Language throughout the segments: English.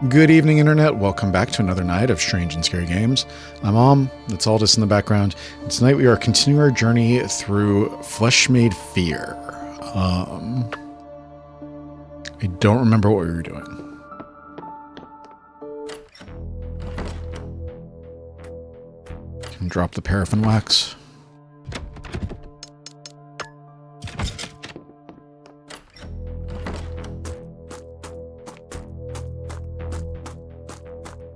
Good evening, Internet. Welcome back to another night of strange and scary games. I'm Om. That's all just in the background. And tonight we are continuing our journey through Flesh-Made Fear. I don't remember what we were doing. Can drop the paraffin wax.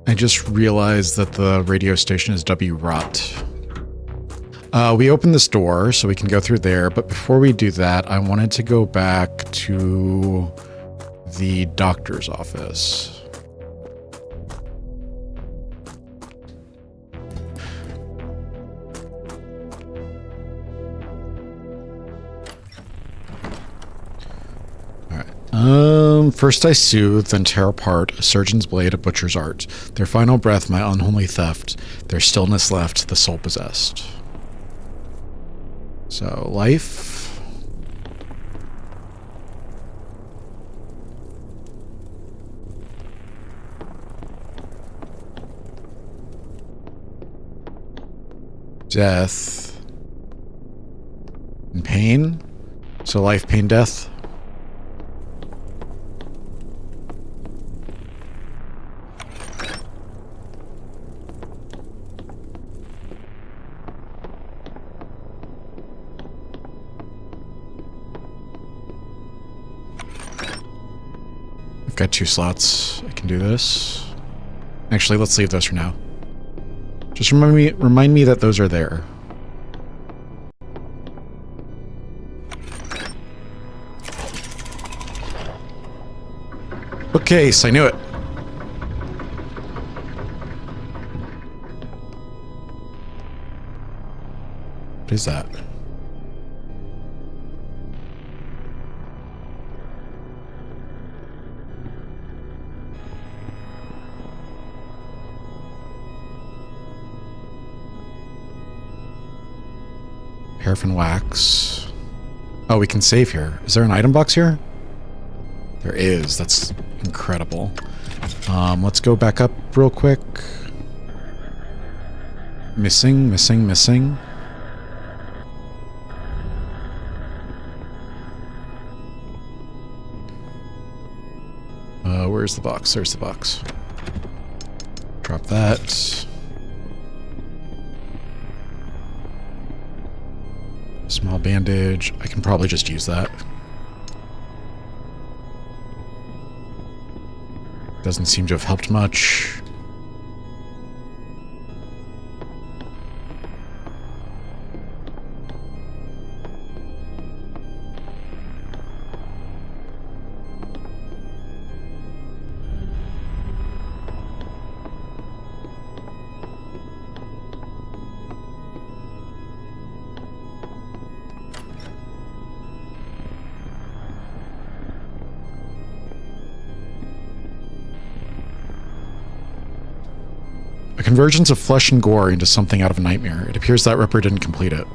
I just realized that the radio station is W-Rot. We opened this door so we can go through there, but before we do that, I wanted to go back to the doctor's office. First I soothe, then tear apart, a surgeon's blade, a butcher's art. Their final breath, my unholy theft. Their stillness left, the soul possessed. So, life. Death. And pain. So life, pain, death. I've got 2 slots. I can do this. Actually, let's leave those for now. Just remind me that those are there. Bookcase, I knew it. What is that? Paraffin wax. Oh, we can save here. Is there an item box here? There is. That's incredible. Let's go back up real quick. Missing. Where's the box? There's the box. Drop that. Small bandage. I can probably just use that. Doesn't seem to have helped much. A convergence of flesh and gore into something out of a nightmare. It appears that Ripper didn't complete it.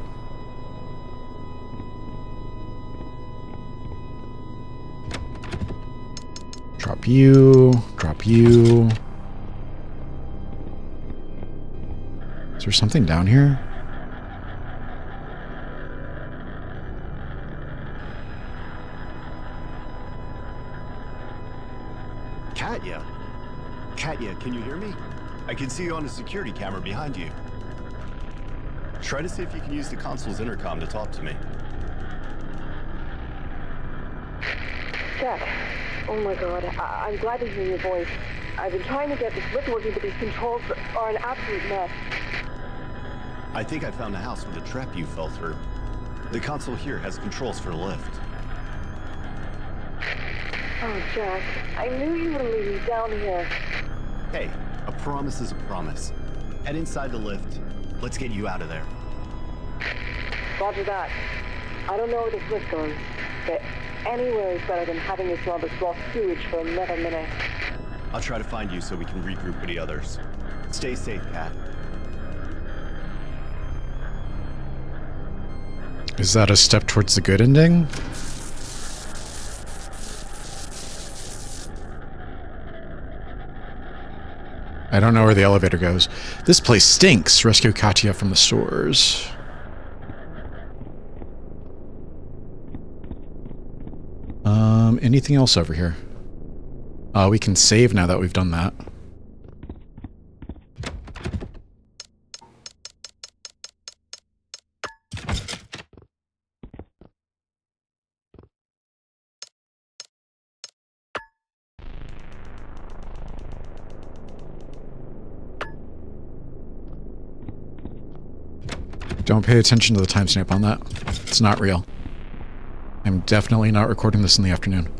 Drop you. Drop you. Is there something down here? Katya, can you hear me? I can see you on a security camera behind you. Try to see if you can use the console's intercom to talk to me. Jack, oh my god, I'm glad to hear your voice. I've been trying to get this lift working, but these controls are an absolute mess. I think I found the house with the trap you fell through. The console here has controls for the lift. Oh, Jack, I knew you were leading me down here. Hey, a promise is a promise. Head inside the lift. Let's get you out of there. Roger that. I don't know where this lift goes, but anywhere is better than having to smell this raw sewage for another minute. I'll try to find you so we can regroup with the others. Stay safe, Kat. Is that a step towards the good ending? I don't know where the elevator goes. This place stinks. Rescue Katya from the stores. Anything else over here? We can save now that we've done that. Don't pay attention to the timestamp on that. It's not real. I'm definitely not recording this in the afternoon.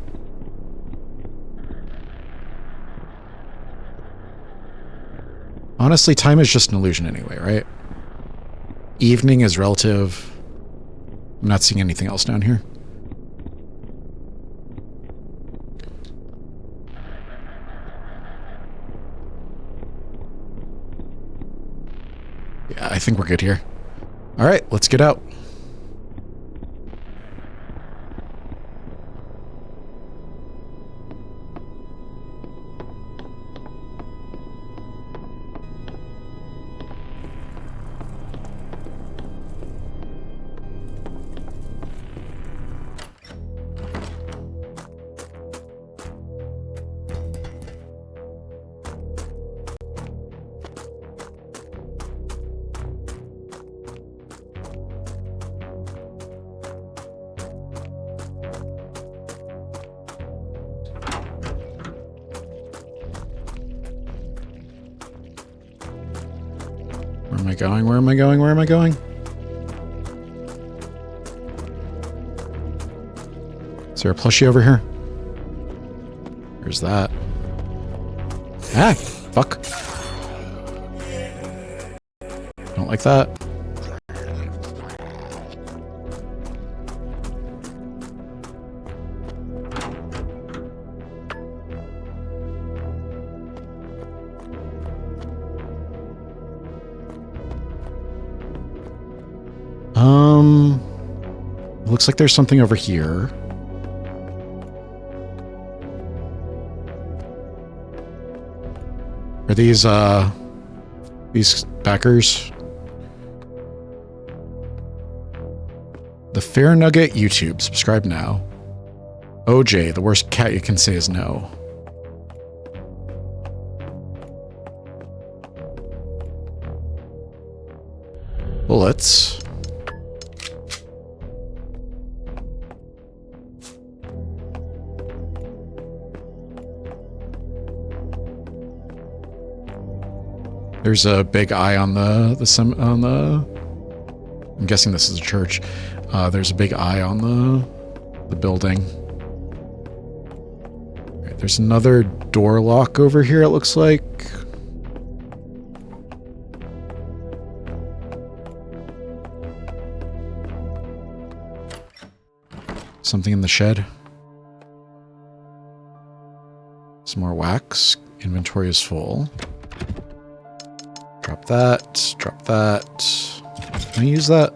Honestly, time is just an illusion anyway, right? Evening is relative. I'm not seeing anything else down here. Yeah, I think we're good here. All right, let's get out. Where am I going? Where am I going? Where am I going? Is there a plushie over here? There's that. Ah, fuck. Don't like that. Looks like there's something over here. Are these backers? The Fair Nugget YouTube. Subscribe now. OJ, the worst cat you can say is no. Bullets. There's a big eye on the I'm guessing this is a church. There's a big eye on the building. Right, there's another door lock over here, it looks like. Something in the shed. Some more wax. Inventory is full. Drop that. Drop that. Can I use that?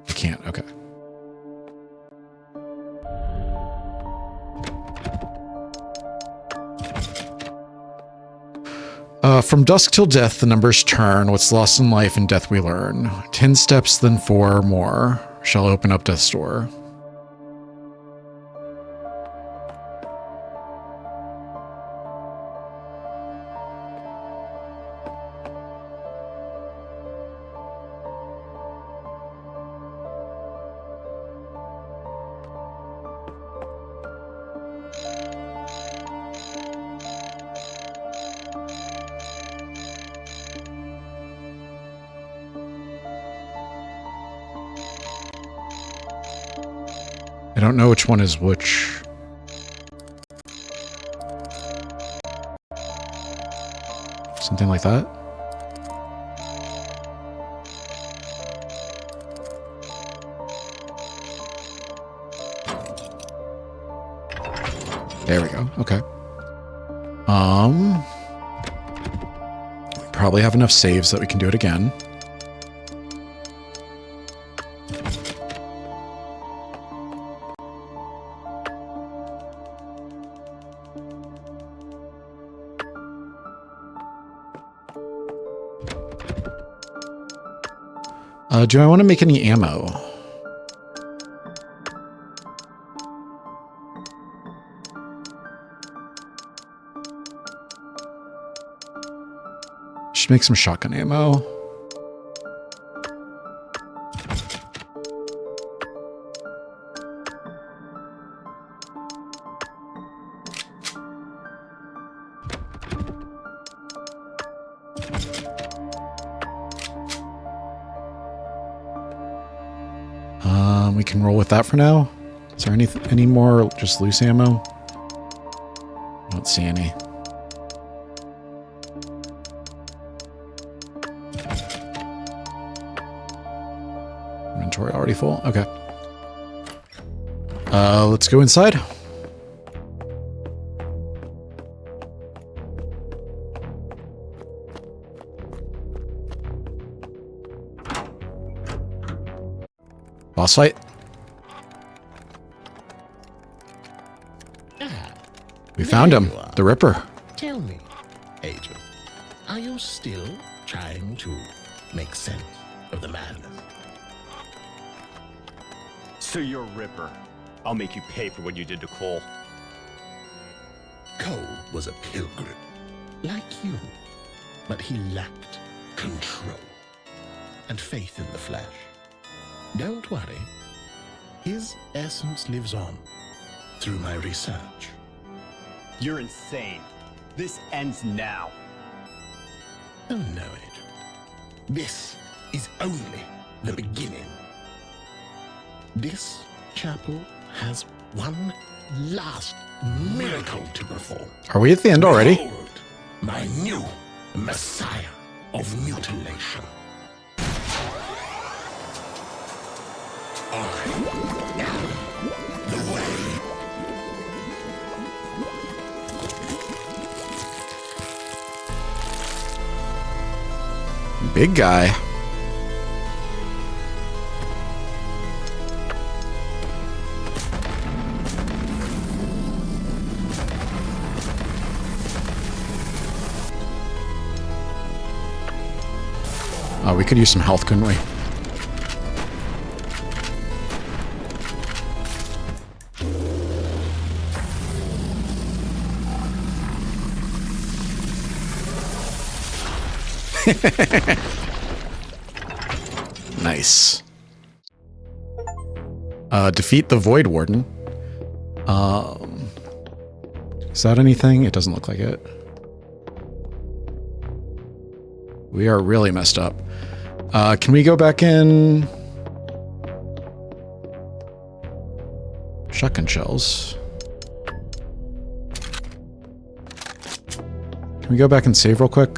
I can't. Okay. From dusk till death, the numbers turn. What's lost in life and death we learn. 10 steps, then 4 more. Shall open up death's door. I don't know which one is which. Something like that? There we go. Okay. We probably have enough saves that we can do it again. Do I want to make any ammo? Should make some shotgun ammo. We can roll with that for now. Is there any more just loose ammo? I don't see any. Inventory already full? Okay. Let's go inside. Boss fight. We found him, the Ripper. Tell me, Agent, are you still trying to make sense of the madness? So you're Ripper. I'll make you pay for what you did to Cole. Cole was a pilgrim, like you, but he lacked control and faith in the flesh. Don't worry, his essence lives on through my research. You're insane. This ends now. Oh no, Agent. This is only the beginning. This chapel has one last miracle to perform. Are we at the end already? Behold, my new Messiah of mutilation. I am the way. Big guy. Oh, we could use some health, couldn't we? Nice. Defeat the Void Warden. Is that anything? It doesn't look like it. We are really messed up. Can we go back in? Shotgun shells. Can we go back and save real quick?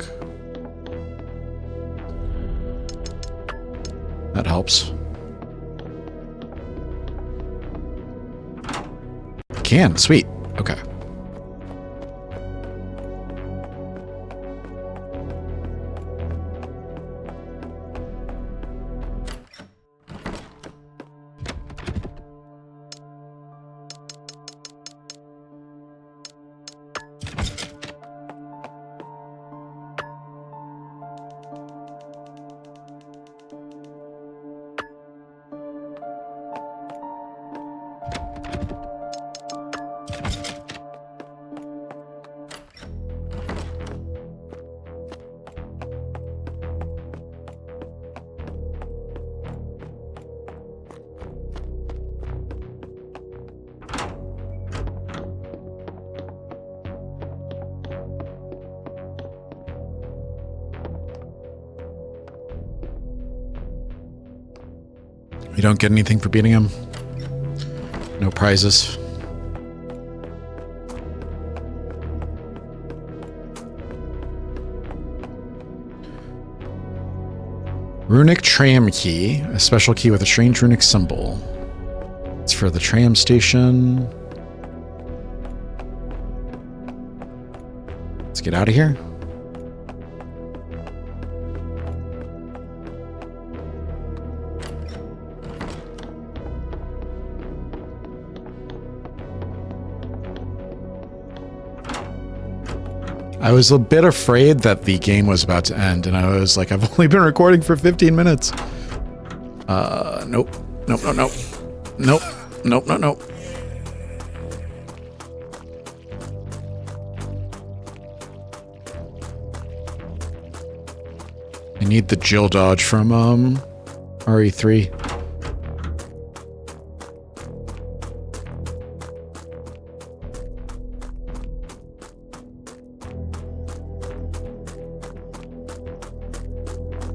That helps. Can, sweet. Okay. You don't get anything for beating him? No prizes? Runic tram key. A special key with a strange runic symbol. It's for the tram station. Let's get out of here. I was a bit afraid that the game was about to end, and I was like, I've only been recording for 15 minutes. Nope. Nope, no, no. Nope. Nope, no, no. I need the Jill dodge from, RE3.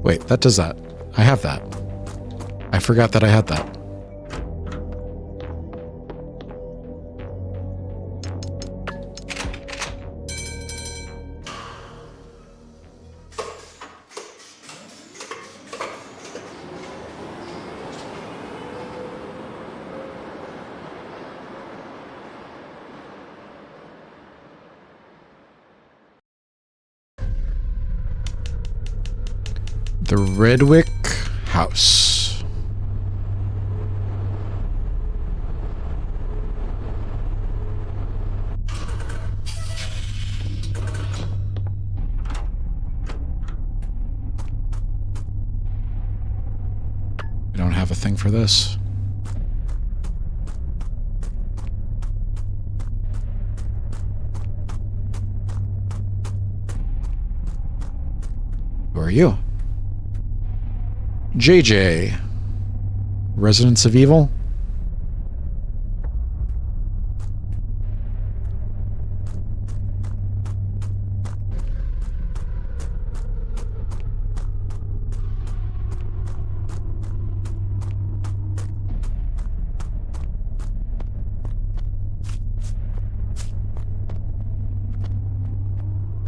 Wait, that does that. I have that. I forgot that I had that. The Redwick House. I don't have a thing for this. Who are you? JJ. Residents of Evil?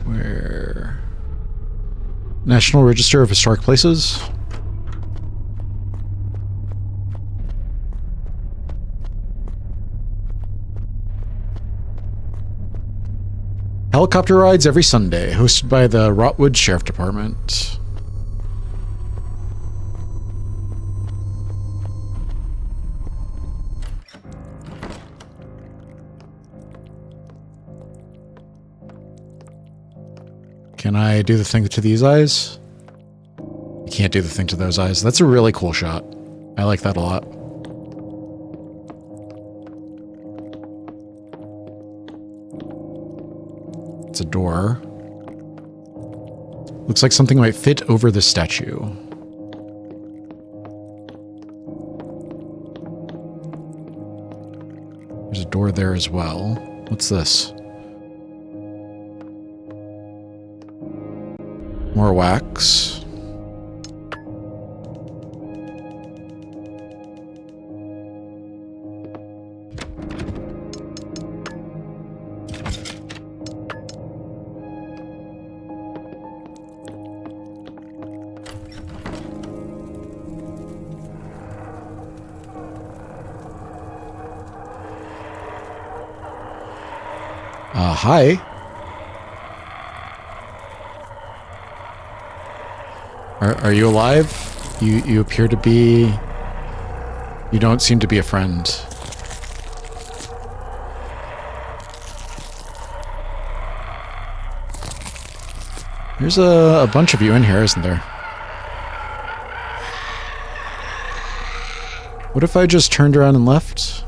Where? National Register of Historic Places? Helicopter rides every Sunday, hosted by the Rotwood Sheriff Department. Can I do the thing to these eyes? You can't do the thing to those eyes. That's a really cool shot. I like that a lot. It's a door. Looks like something might fit over the statue. There's a door there as well. What's this? More wax. Hi. Are you alive? You appear to be... You don't seem to be a friend. There's a bunch of you in here, isn't there? What if I just turned around and left?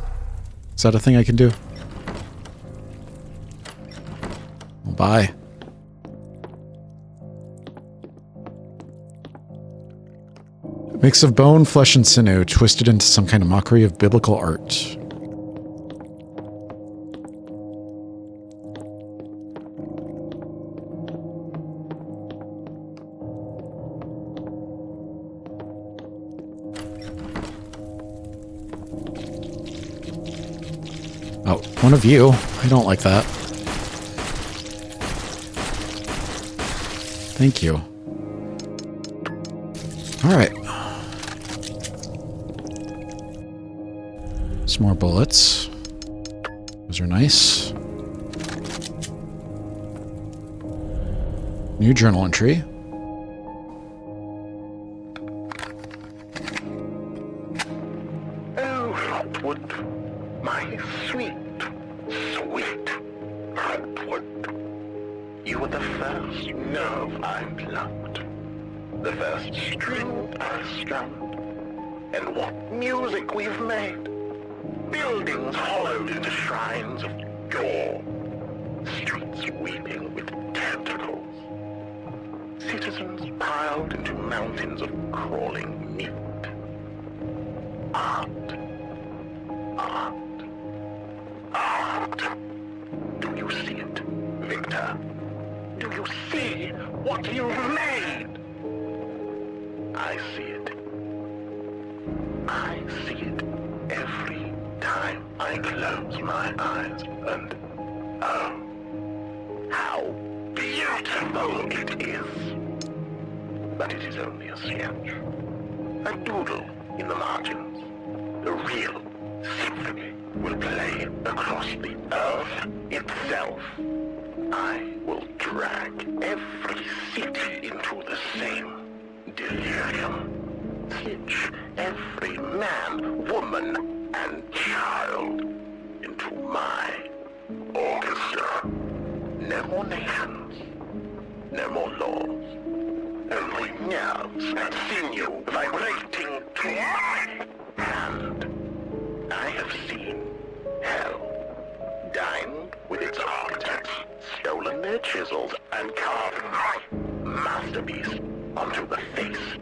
Is that a thing I can do? Well, bye. A mix of bone, flesh, and sinew, twisted into some kind of mockery of biblical art. Oh, one of you. I don't like that. Thank you. All right. Some more bullets. Those are nice. New journal entry. Oh, Rotwood, my sweet, sweet Rotwood. You were the first nerve I plucked, the first string I struck. And what music we've made! Buildings hollowed into shrines of gore. Streets weeping with tentacles. Citizens piled into mountains of crawling meat. Art. Art. Art. Do you see it, Victor? Do you see what you've made? I see it. I see it every time I close my eyes, and oh, how beautiful it is. But it is only a sketch, a doodle in the margins. The real symphony will play across the earth itself. I will drag every city into the same delirium. Stitch every man, woman, and child into my orchestra. No more nations, no more laws, only nerves and sinew vibrating to my hand. I have seen hell, dined with its architects, stolen their chisels, and carved my masterpiece onto the face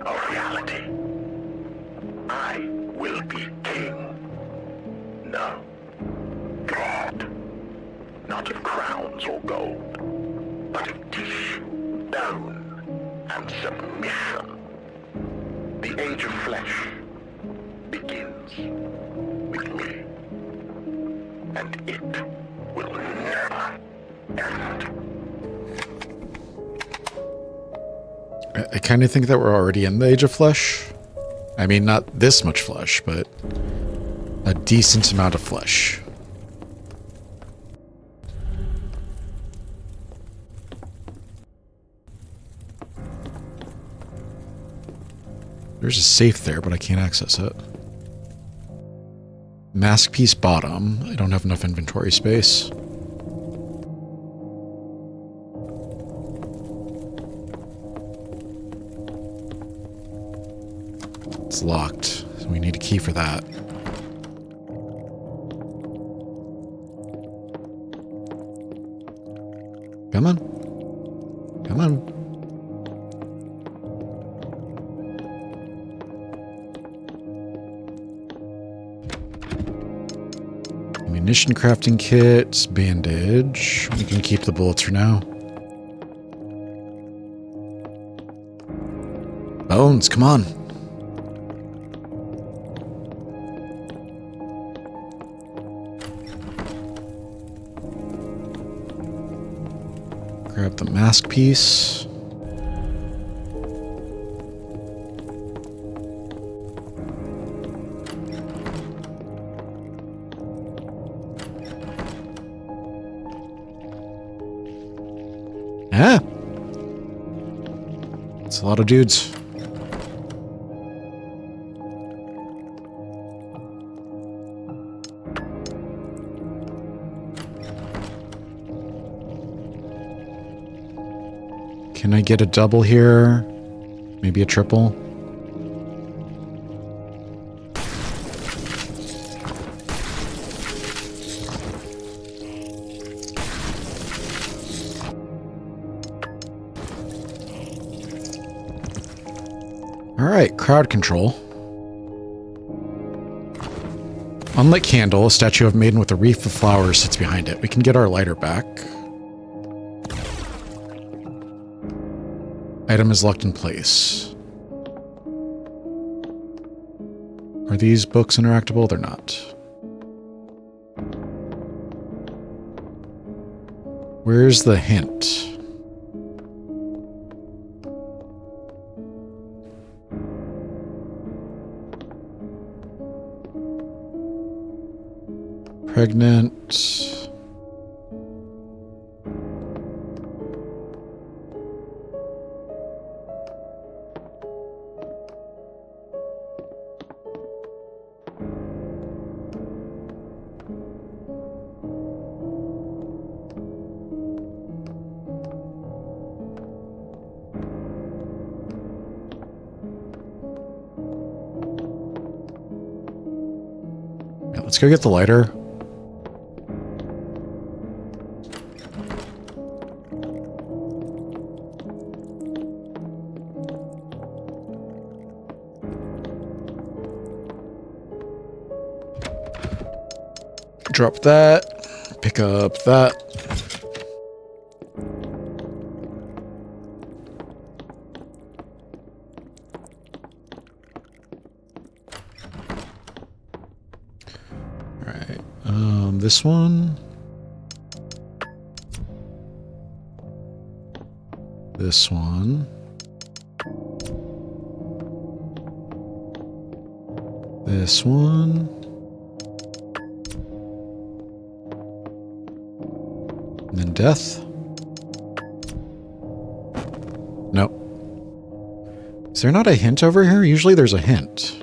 of reality. I will be king. No, God. Not of crowns or gold, but of tissue, bone, and submission. The age of flesh begins with me, and it will never end. I kind of think that we're already in the Age of Flesh. I mean, not this much flesh, but a decent amount of flesh. There's a safe there, but I can't access it. Mask piece bottom. I don't have enough inventory space. It's locked, so we need a key for that. Come on. Come on. Ammunition crafting kit, bandage. We can keep the bullets for now. Bones, come on. Grab the mask piece. Yeah. It's a lot of dudes. Can I get a double here? Maybe a triple? Alright, crowd control. Unlit candle, a statue of a maiden with a wreath of flowers sits behind it. We can get our lighter back. Item is locked in place. Are these books interactable? They're not. Where's the hint? Pregnant. Let's go get the lighter. Drop that. Pick up that. This one. This one. This one. And then death. Nope. Is there not a hint over here? Usually there's a hint.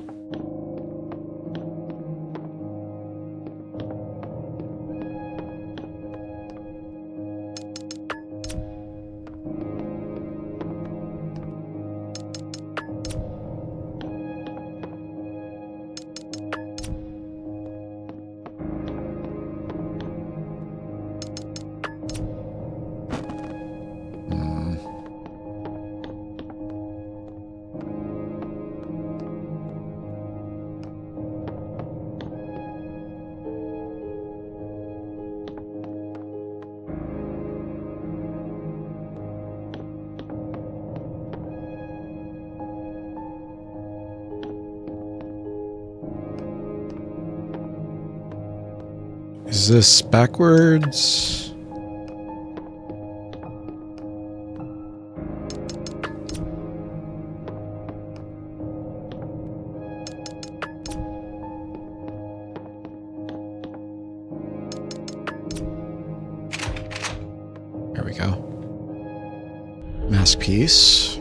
Is this backwards? There we go. Mask piece.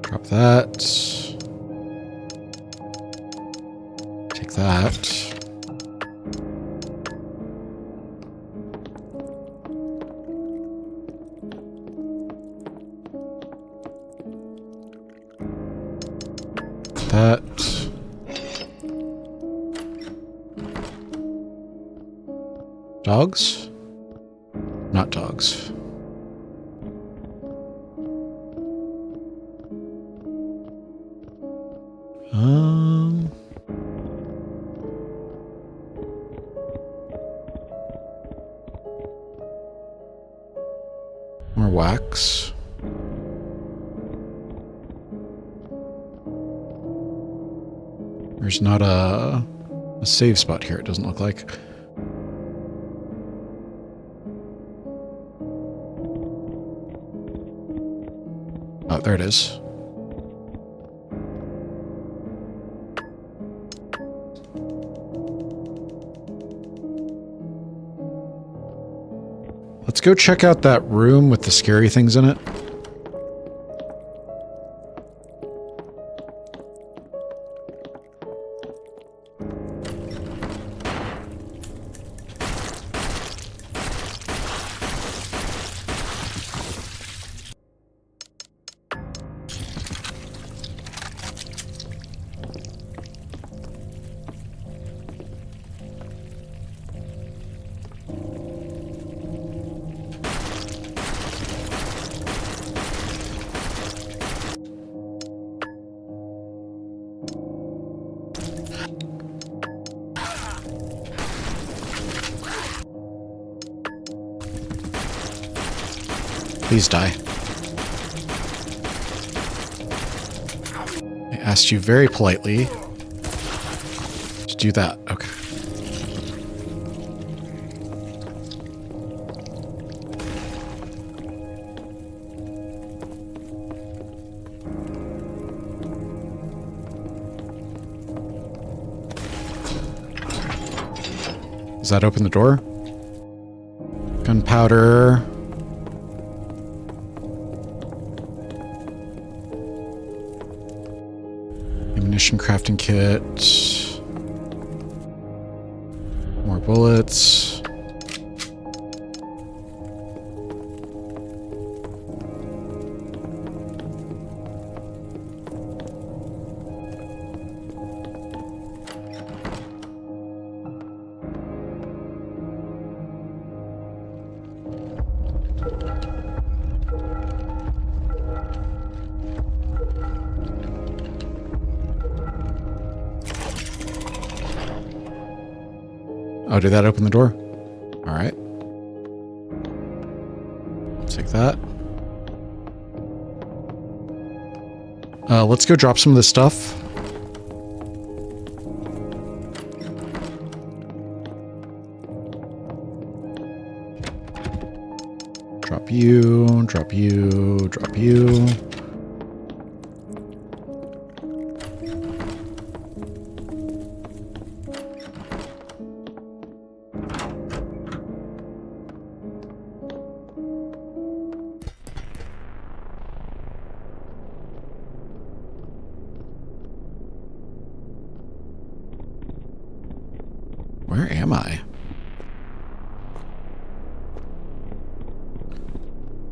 Drop that. Take that. That. Dogs? Not dogs. More wax. There's not a save spot here, it doesn't look like. Oh, there it is. Let's go check out that room with the scary things in it. Please die. I asked you very politely to do that. Okay. Does that open the door? Gunpowder. Ammunition crafting kit. More bullets. Oh, did that open the door? All right. Take that. Let's go drop some of this stuff. Drop you, drop you, drop you. Where am I?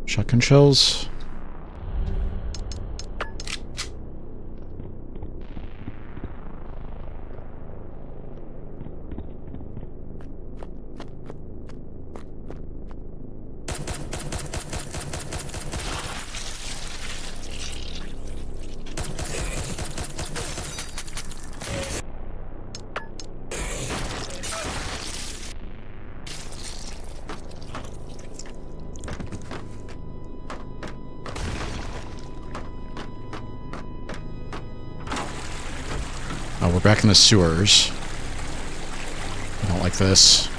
Shotgun shells. Oh, we're back in the sewers. I don't like this.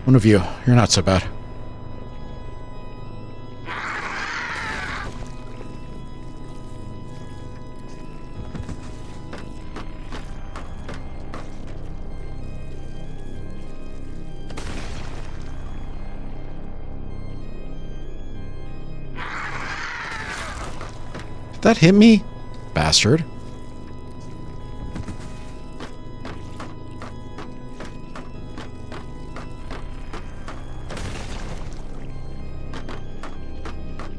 One of you. You're not so bad. Did that hit me? Bastard.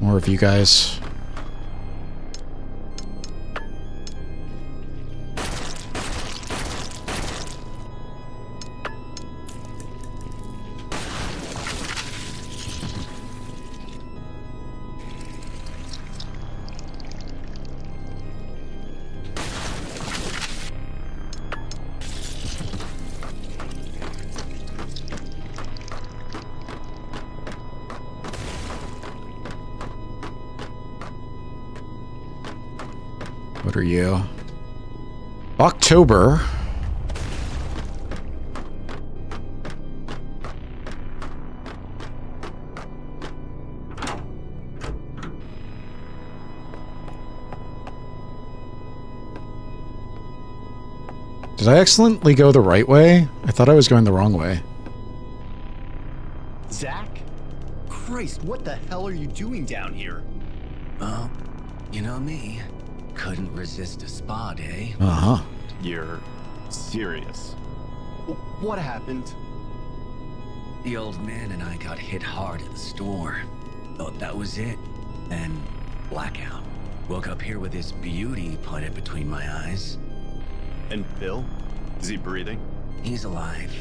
More of you guys. What are you? October. Did I accidentally go the right way? I thought I was going the wrong way. Zach? Christ, what the hell are you doing down here? Well, you know me. Couldn't resist a spa day. Uh-huh. You're serious. What happened? The old man and I got hit hard at the store. Thought that was it. Then, blackout. Woke up here with this beauty pointed between my eyes. And Bill? Is he breathing? He's alive.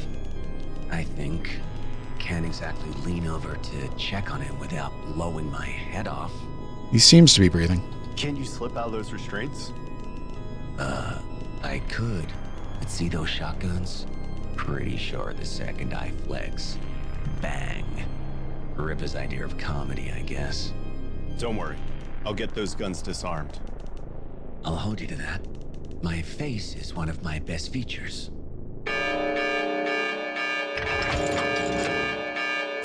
I think. Can't exactly lean over to check on him without blowing my head off. He seems to be breathing. Can't you slip out of those restraints? I could. But see those shotguns? pretty sure the second I flex, bang. Rip his idea of comedy, I guess. Don't worry. I'll get those guns disarmed. I'll hold you to that. My face is one of my best features.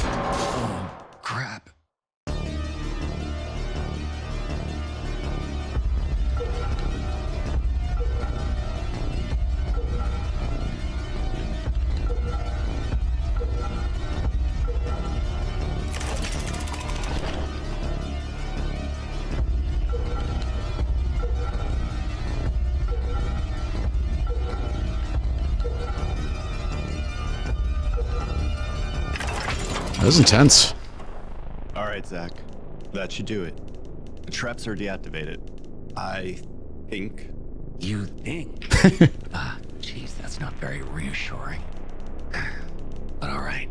Oh, crap. That was intense. All right, Zach. That should do it. The traps are deactivated. I think. You think? Jeez, that's not very reassuring. But all right,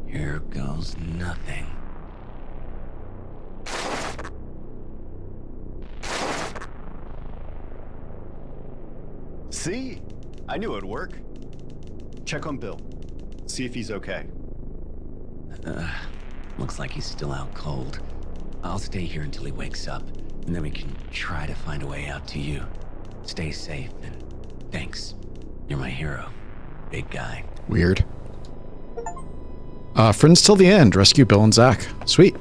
here goes nothing. See? I knew it'd work. Check on Bill. See if he's okay. Looks like he's still out cold. I'll stay here until he wakes up, and then we can try to find a way out to you. Stay safe, and thanks. You're my hero, big guy. Weird. Friends till the end. Rescue Bill and Zach. Sweet.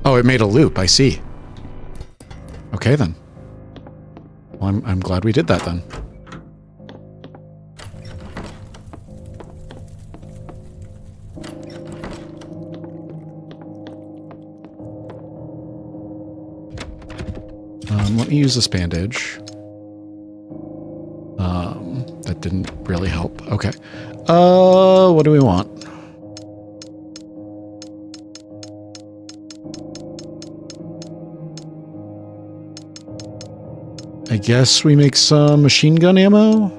Oh, it made a loop. I see. Okay, then. Well, I'm glad we did that, then. Let me use this bandage. That didn't really help. Okay. What do we want? I guess we make some machine gun ammo?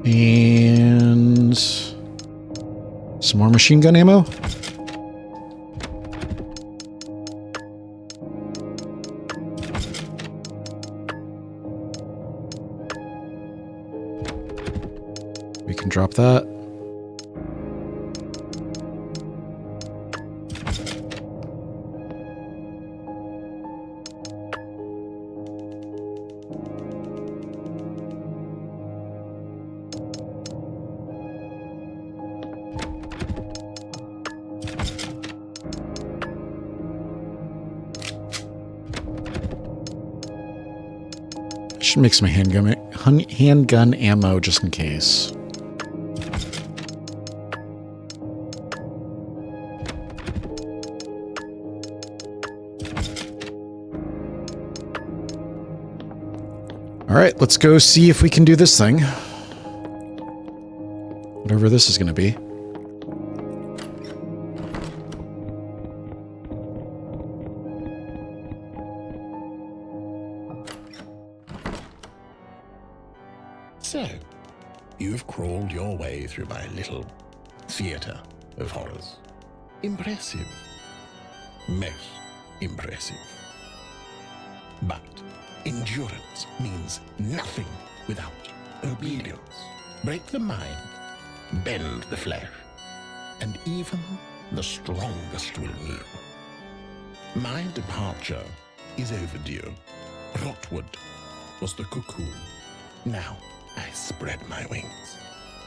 And some more machine gun ammo? We can drop that. Should make some handgun ammo just in case. All right, let's go see if we can do this thing. Whatever this is going to be. So, you've crawled your way through my little theater of horrors. Impressive. Most impressive. But endurance means nothing without obedience. Break the mind, bend the flesh, and even the strongest will kneel. My departure is overdue. Rotwood was the cocoon. Now I spread my wings.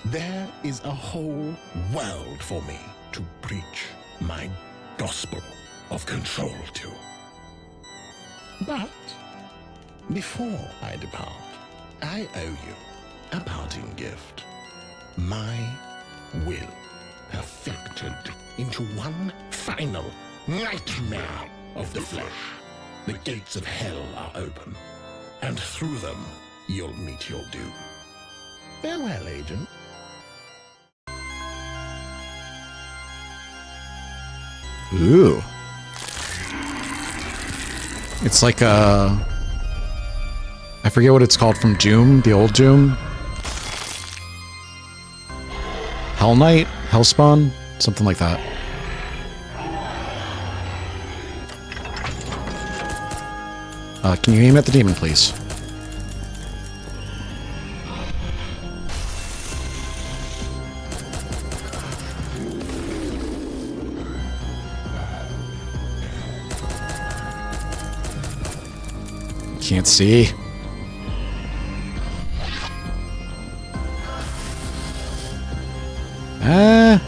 There is a whole world for me to preach my gospel of control to. But before I depart, I owe you a parting gift. My will perfected into one final nightmare of the flesh. The gates of hell are open, and through them you'll meet your doom. Farewell, Agent. Ooh. It's like a I forget what it's called from Doom, the old Doom. Hell Knight? Hellspawn? Something like that. Can you aim at the demon, please? Can't see. Ah.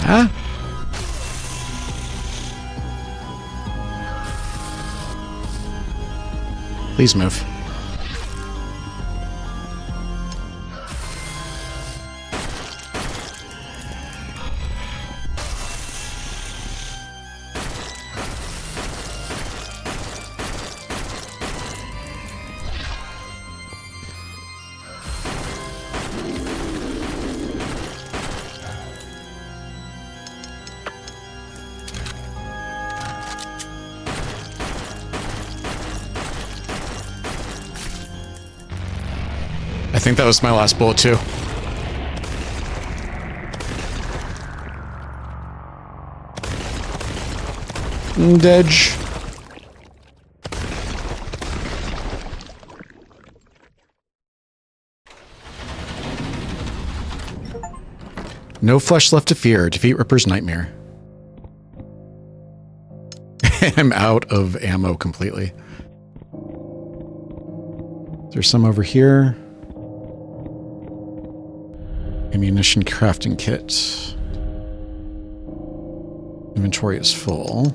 Huh? Please move. I think that was my last bullet too. Dedge. No flesh left to fear. Defeat Ripper's nightmare. I'm out of ammo completely. There's some over here. Ammunition crafting kit. Inventory is full.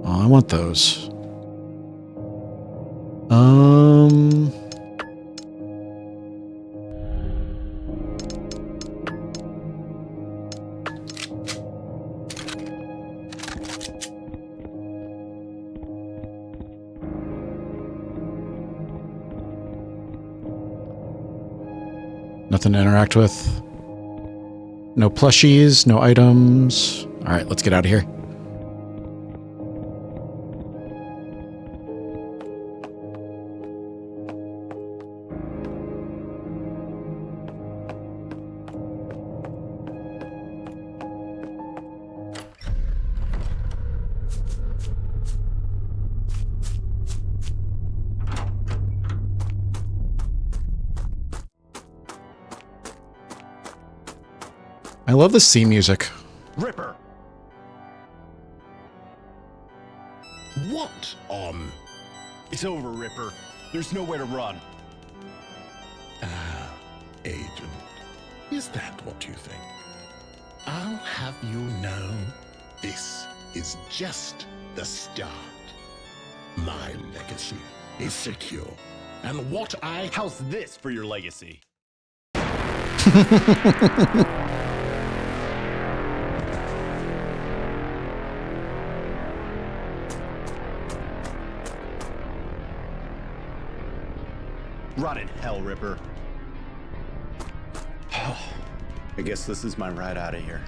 Oh, I want those. Nothing to interact with. No plushies, no items. All right, let's get out of here. I love the sea music. Ripper! What on? It's over, Ripper. There's nowhere to run. Ah, Agent. Is that what you think? I'll have you know, this is just the start. My legacy is secure, and what I... How's this for your legacy? Rot in hell, Ripper. I guess this is my ride out of here.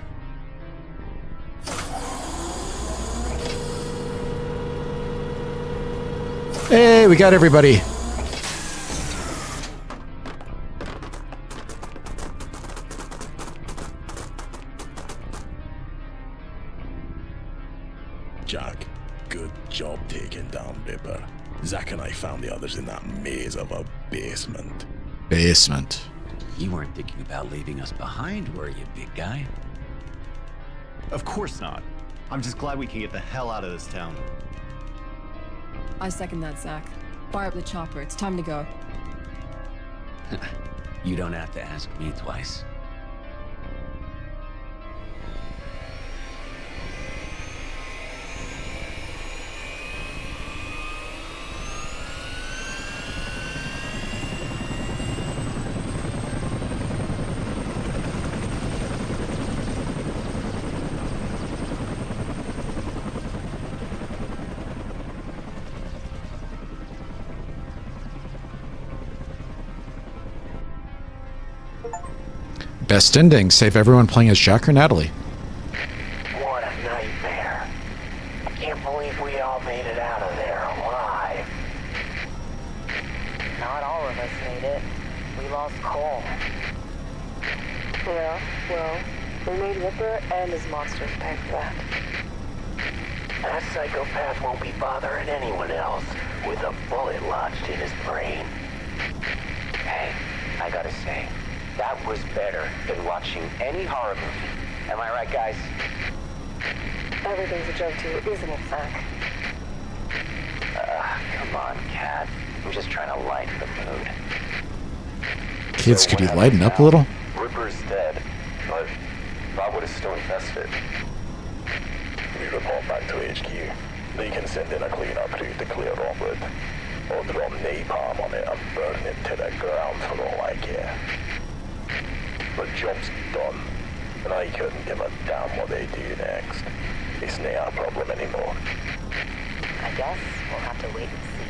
Okay, we got everybody. Jack, good job taking down Ripper. Zach and I found the others in that maze of a basement. Basement. You weren't thinking about leaving us behind, were you, big guy? Of course not. I'm just glad we can get the hell out of this town. I second that, Zach. Fire up the chopper. It's time to go. You don't have to ask me twice. Best ending. Save everyone playing as Jack or Natalie. What a nightmare. I can't believe we all made it out of there alive. Not all of us made it. We lost Cole. Yeah, well, we made Ripper and his monsters pay for that. That psychopath won't be bothering anyone else with a bullet lodged in his brain. Hey, I gotta say, that was better than watching any horror movie. Am I right, guys? Everything's a joke to you, isn't it, Zach? Come on, Cat. I'm just trying to lighten the mood. Kids, could you lighten up a little? Ripper's dead, but Robwood is still infested. We report back to HQ. They can send in a cleanup crew to clear Robwood. Or drop napalm on it and burn it to the ground for all I care. The job's done, and I couldn't give a damn what they do next. It's not our problem anymore. I guess we'll have to wait and see.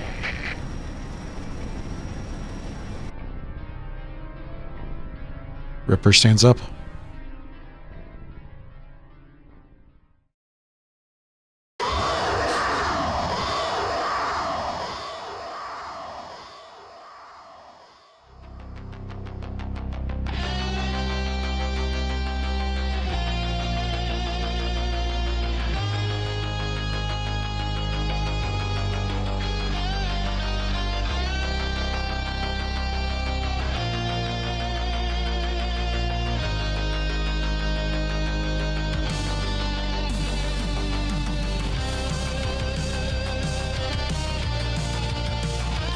Ripper stands up.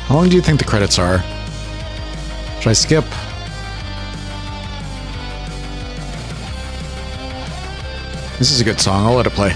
How long do you think the credits are? Should I skip? This is a good song. I'll let it play.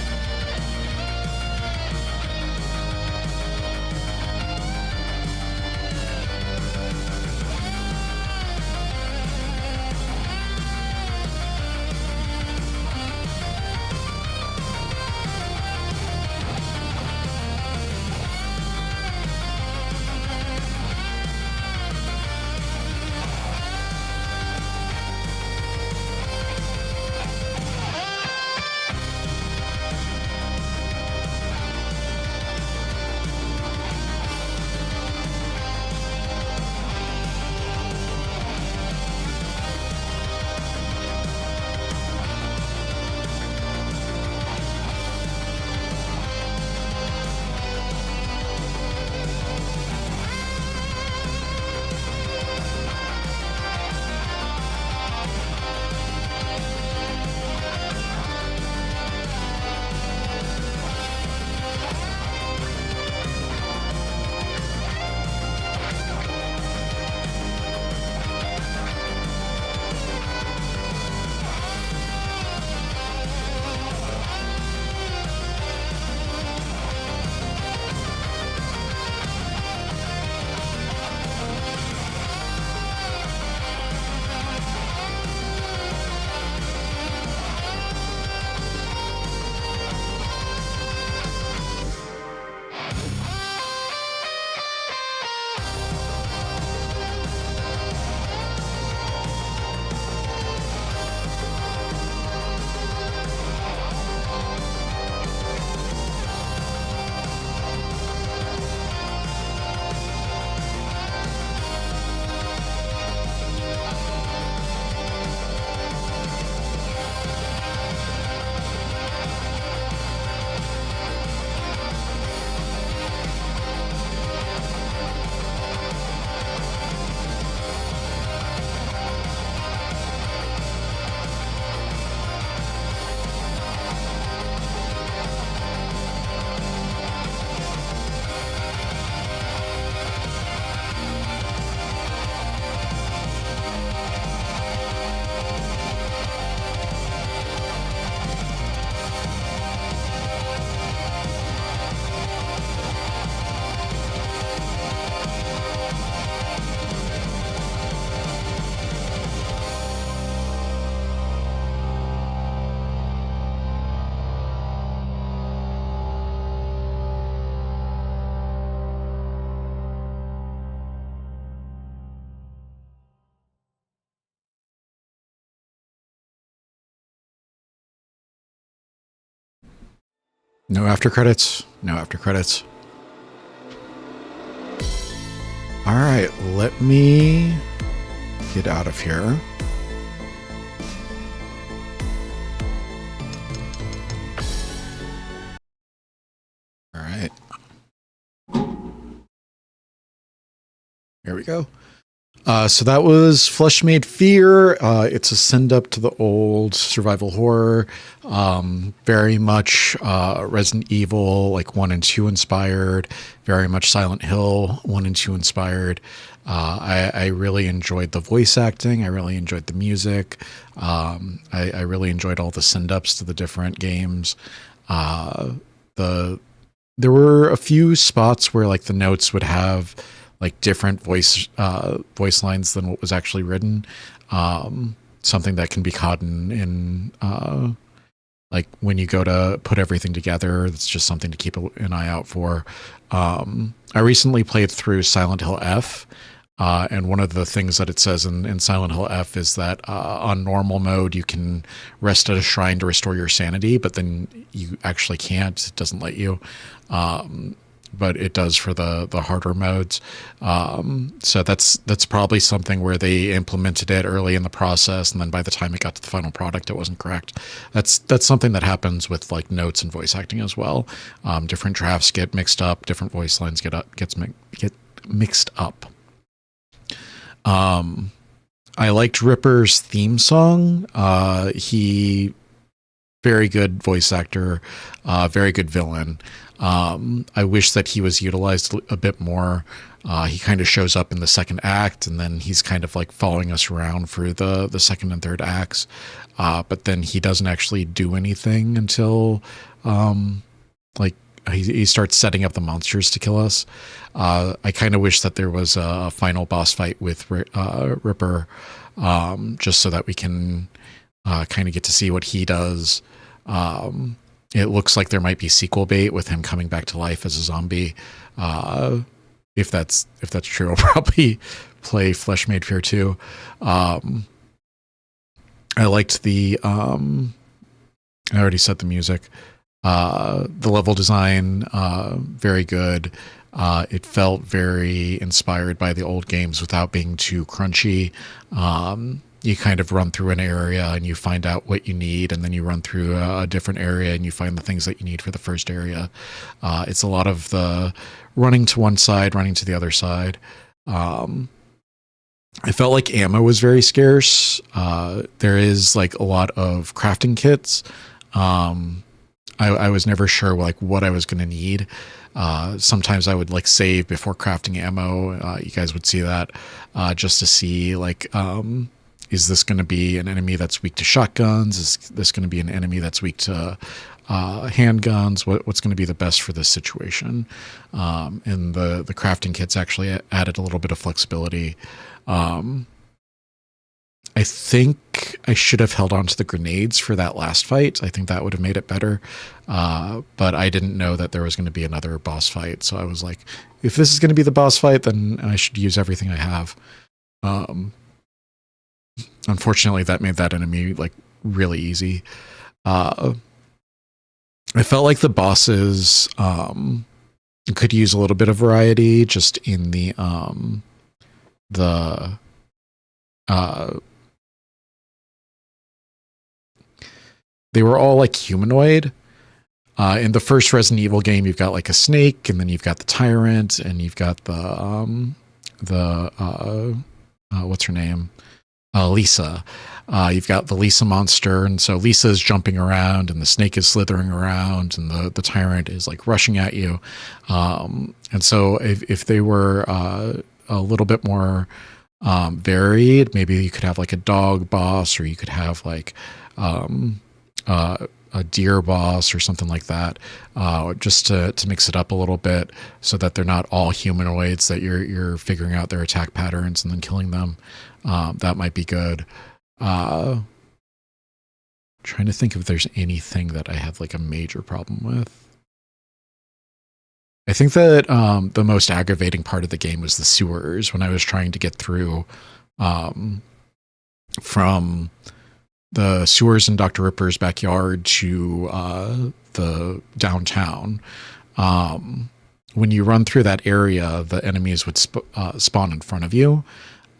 No after credits. No after credits. All right, let me get out of here. All right. Here we go. So that was Flesh Made Fear. It's a send up to the old survival horror. Very much Resident Evil, like 1 and 2 inspired. Very much Silent Hill 1 and 2 inspired. I really enjoyed the voice acting. I really enjoyed the music. I really enjoyed all the send ups to the different games. There were a few spots where like the notes would have like different voice lines than what was actually written. Something that can be caught in like when you go to put everything together. That's just something to keep an eye out for. I recently played through Silent Hill F. And one of the things that it says in Silent Hill F is that on normal mode, you can rest at a shrine to restore your sanity, but then you actually can't. It doesn't let you. But it does for the harder modes. So that's probably something where they implemented it early in the process, and then by the time it got to the final product, it wasn't correct. That's something that happens with like notes and voice acting as well. Different drafts get mixed up, different voice lines get mixed up. I liked Ripper's theme song. He very good voice actor, very good villain. I wish that he was utilized a bit more. He kind of shows up in the second act, and then he's kind of like following us around for the second and third acts. But then he doesn't actually do anything until like he starts setting up the monsters to kill us. I kind of wish that there was a final boss fight with Ripper, just so that we can kind of get to see what he does. It looks like there might be sequel bait with him coming back to life as a zombie. If that's true, I'll probably play Flesh Made Fear 2. I liked the I already said the music. The level design, very good. It felt very inspired by the old games without being too crunchy. You kind of run through an area and you find out what you need, and then you run through a different area and you find the things that you need for the first area. It's a lot of the running to one side, running to the other side. I felt like ammo was very scarce. There is like a lot of crafting kits. I was never sure like what I was going to need. Sometimes I would like save before crafting ammo. You guys would see that just to see like, is this going to be an enemy that's weak to shotguns? Is this going to be an enemy that's weak to handguns? What's going to be the best for this situation? And the crafting kits actually added a little bit of flexibility. I think I should have held on to the grenades for that last fight. I think that would have made it better. But I didn't know that there was going to be another boss fight. So I was like, if this is going to be the boss fight, then I should use everything I have. Unfortunately, that made that enemy like really easy. I felt like the bosses could use a little bit of variety just in the they were all like humanoid. In the first Resident Evil game, you've got like a snake, and then you've got the tyrant, and you've got the what's her name? Lisa. You've got the Lisa monster, and so Lisa's jumping around, and the snake is slithering around, and the tyrant is like rushing at you. And so if they were a little bit more varied, maybe you could have like a dog boss, or you could have like a deer boss or something like that, just to mix it up a little bit so that they're not all humanoids, that you're figuring out their attack patterns and then killing them. That might be good. Trying to think if there's anything that I have like a major problem with. I think that the most aggravating part of the game was the sewers when I was trying to get through from the sewers in Dr. Ripper's backyard to the downtown. When you run through that area, the enemies would spawn in front of you,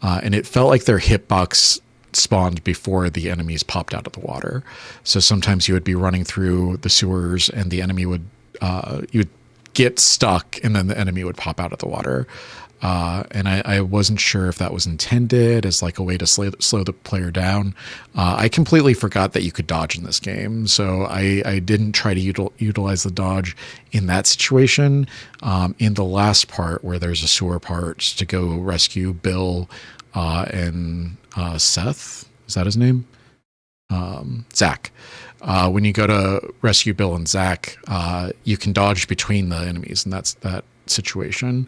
and it felt like their hitbox spawned before the enemies popped out of the water. So sometimes you would be running through the sewers, and the enemy would you would get stuck, and then the enemy would pop out of the water. And I wasn't sure if that was intended as like a way to slow the player down. I completely forgot that you could dodge in this game, so I didn't try to utilize the dodge in that situation. In the last part where there's a sewer part to go rescue Bill and Seth, is that his name? Zach. When you go to rescue Bill and Zach, you can dodge between the enemies, and that's that situation.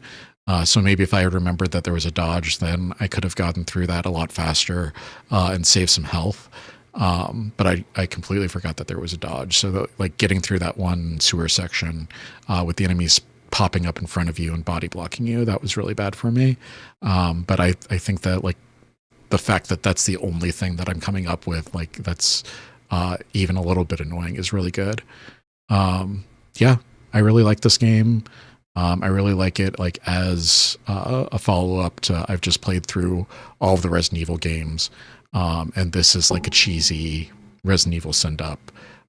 So maybe if I had remembered that there was a dodge, then I could have gotten through that a lot faster and saved some health. But I completely forgot that there was a dodge. So like getting through that one sewer section with the enemies popping up in front of you and body blocking you, that was really bad for me. But I think that like the fact that that's the only thing that I'm coming up with, like that's even a little bit annoying, is really good. Yeah, I really like this game. I really like it like as a follow-up to I've just played through all of the Resident Evil games, and this is like a cheesy Resident Evil send-up.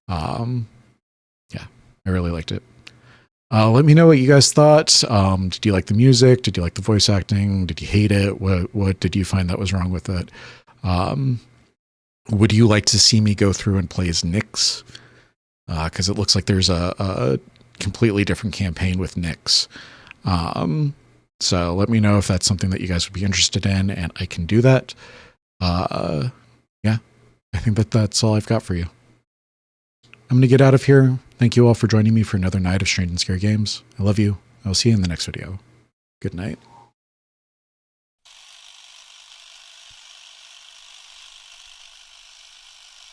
Yeah, I really liked it. Let me know what you guys thought. Did you like the music? Did you like the voice acting? Did you hate it? What did you find that was wrong with it? Would you like to see me go through and play as Nyx? Because it looks like there's a completely different campaign with Nyx. So let me know if that's something that you guys would be interested in, and I can do that. Yeah, I think that's all I've got for you. I'm going to get out of here. Thank you all for joining me for another night of Strange and Scary Games. I love you. I'll see you in the next video. Good night.